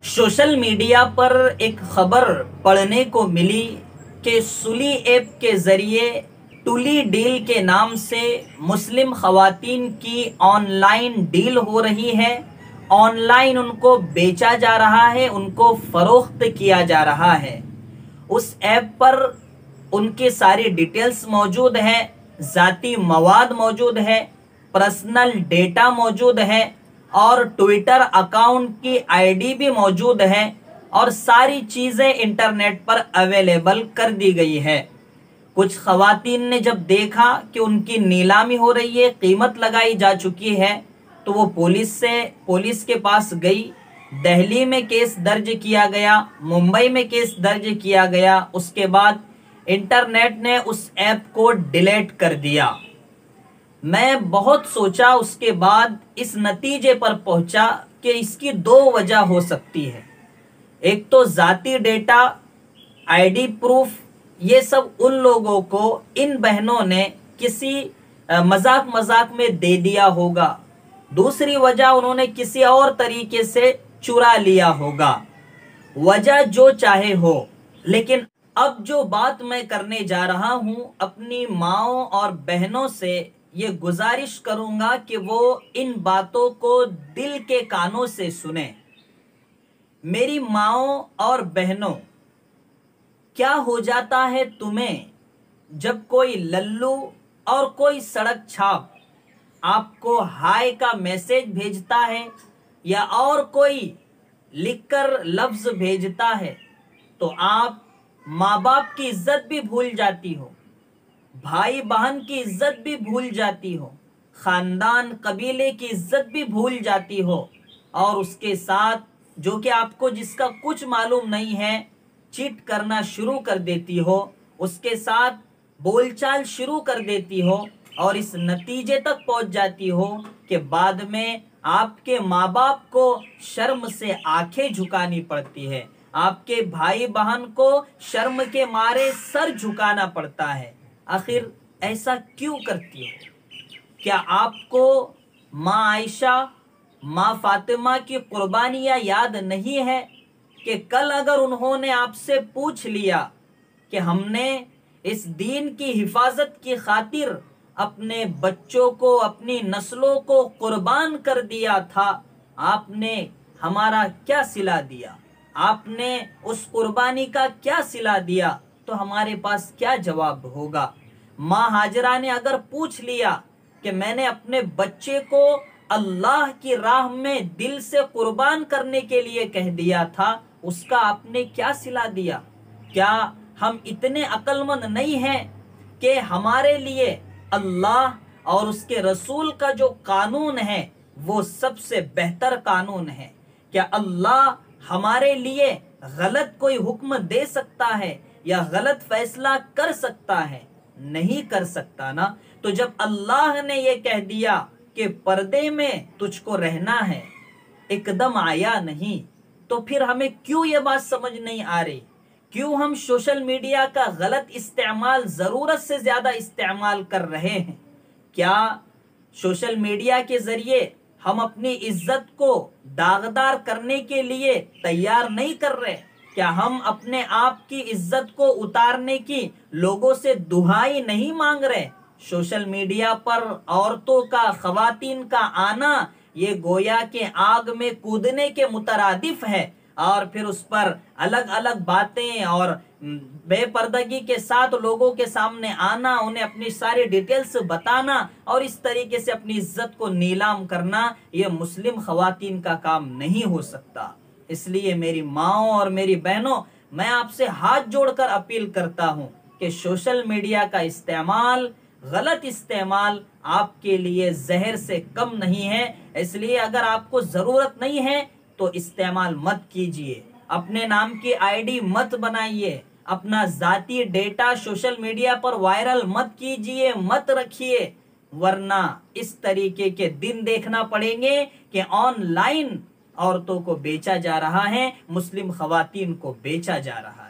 Social media पर एक खबर पढ़ने को मिली कि सुली ऐप के ज़रिए टुली डील के नाम से मुस्लिम ख़वातीन की ऑनलाइन डील हो रही है। ऑनलाइन उनको बेचा जा रहा है, उनको फ़रोख्त किया जा रहा है। उस ऐप पर उनकी सारी डिटेल्स मौजूद हैं, ज़ाती मवाद मौजूद है, पर्सनल डेटा मौजूद है और ट्विटर अकाउंट की आईडी भी मौजूद है और सारी चीज़ें इंटरनेट पर अवेलेबल कर दी गई है। कुछ ख़वातीन ने जब देखा कि उनकी नीलामी हो रही है, कीमत लगाई जा चुकी है, तो वो पुलिस के पास गई। दिल्ली में केस दर्ज किया गया, मुंबई में केस दर्ज किया गया। उसके बाद इंटरनेट ने उस ऐप को डिलीट कर दिया। मैं बहुत सोचा, उसके बाद इस नतीजे पर पहुंचा कि इसकी दो वजह हो सकती है। एक तो ज़ाती डेटा, आईडी प्रूफ, ये सब उन लोगों को, इन बहनों ने किसी मजाक में दे दिया होगा। दूसरी वजह, उन्होंने किसी और तरीके से चुरा लिया होगा। वजह जो चाहे हो, लेकिन अब जो बात मैं करने जा रहा हूं, अपनी माओं और बहनों से ये गुजारिश करूंगा कि वो इन बातों को दिल के कानों से सुने। मेरी माओं और बहनों, क्या हो जाता है तुम्हें जब कोई लल्लू और कोई सड़क छाप आपको हाय का मैसेज भेजता है या और कोई लिखकर लफ्ज भेजता है, तो आप माँ बाप की इज्जत भी भूल जाती हो, भाई बहन की इज्जत भी भूल जाती हो, खानदान कबीले की इज्जत भी भूल जाती हो, और उसके साथ जो कि आपको जिसका कुछ मालूम नहीं है, चीट करना शुरू कर देती हो, उसके साथ बोलचाल शुरू कर देती हो और इस नतीजे तक पहुंच जाती हो कि बाद में आपके माँ बाप को शर्म से आंखें झुकानी पड़ती है, आपके भाई बहन को शर्म के मारे सर झुकाना पड़ता है। आखिर ऐसा क्यों करती हो? क्या आपको माँ आयशा, माँ फातिमा की कुर्बानियाँ याद नहीं है कि कल अगर उन्होंने आपसे पूछ लिया कि हमने इस दीन की हिफाजत की खातिर अपने बच्चों को, अपनी नस्लों को कुर्बान कर दिया था, आपने हमारा क्या सिला दिया, आपने उस कुर्बानी का क्या सिला दिया, तो हमारे पास क्या जवाब होगा? माँ हाजरा ने अगर पूछ लिया कि मैंने अपने बच्चे को अल्लाह की राह में दिल से कुर्बान करने के लिए कह दिया था, उसका आपने क्या सिला दिया? क्या हम इतने अक्लमंद नहीं हैं कि हमारे लिए अल्लाह और उसके रसूल का जो कानून है वो सबसे बेहतर कानून है? क्या अल्लाह हमारे लिए गलत कोई हुक्म दे सकता है या गलत फैसला कर सकता है? नहीं कर सकता ना। तो जब अल्लाह ने ये कह दिया कि पर्दे में तुझको रहना है, एकदम आया नहीं, तो फिर हमें क्यों ये बात समझ नहीं आ रही? क्यों हम सोशल मीडिया का गलत इस्तेमाल, जरूरत से ज्यादा इस्तेमाल कर रहे हैं? क्या सोशल मीडिया के जरिए हम अपनी इज्जत को दागदार करने के लिए तैयार नहीं कर रहे? क्या हम अपने आप की इज्जत को उतारने की लोगों से दुहाई नहीं मांग रहे? सोशल मीडिया पर औरतों का, खवातीन का आना ये गोया के आग में कूदने के मुतरादिफ है, और फिर उस पर अलग अलग बातें और बेपर्दगी के साथ लोगों के सामने आना, उन्हें अपनी सारी डिटेल्स बताना और इस तरीके से अपनी इज्जत को नीलाम करना, ये मुस्लिम खवातीन का काम नहीं हो सकता। इसलिए मेरी माओं और मेरी बहनों, मैं आपसे हाथ जोड़कर अपील करता हूं कि सोशल मीडिया का इस्तेमाल, गलत इस्तेमाल आपके लिए जहर से कम नहीं है। इसलिए अगर आपको जरूरत नहीं है तो इस्तेमाल मत कीजिए। अपने नाम की आईडी मत बनाइए, अपना जाती डेटा सोशल मीडिया पर वायरल मत कीजिए, मत रखिए, वरना इस तरीके के दिन देखना पड़ेंगे कि ऑनलाइन औरतों को बेचा जा रहा है, मुस्लिम खवातीन को बेचा जा रहा है।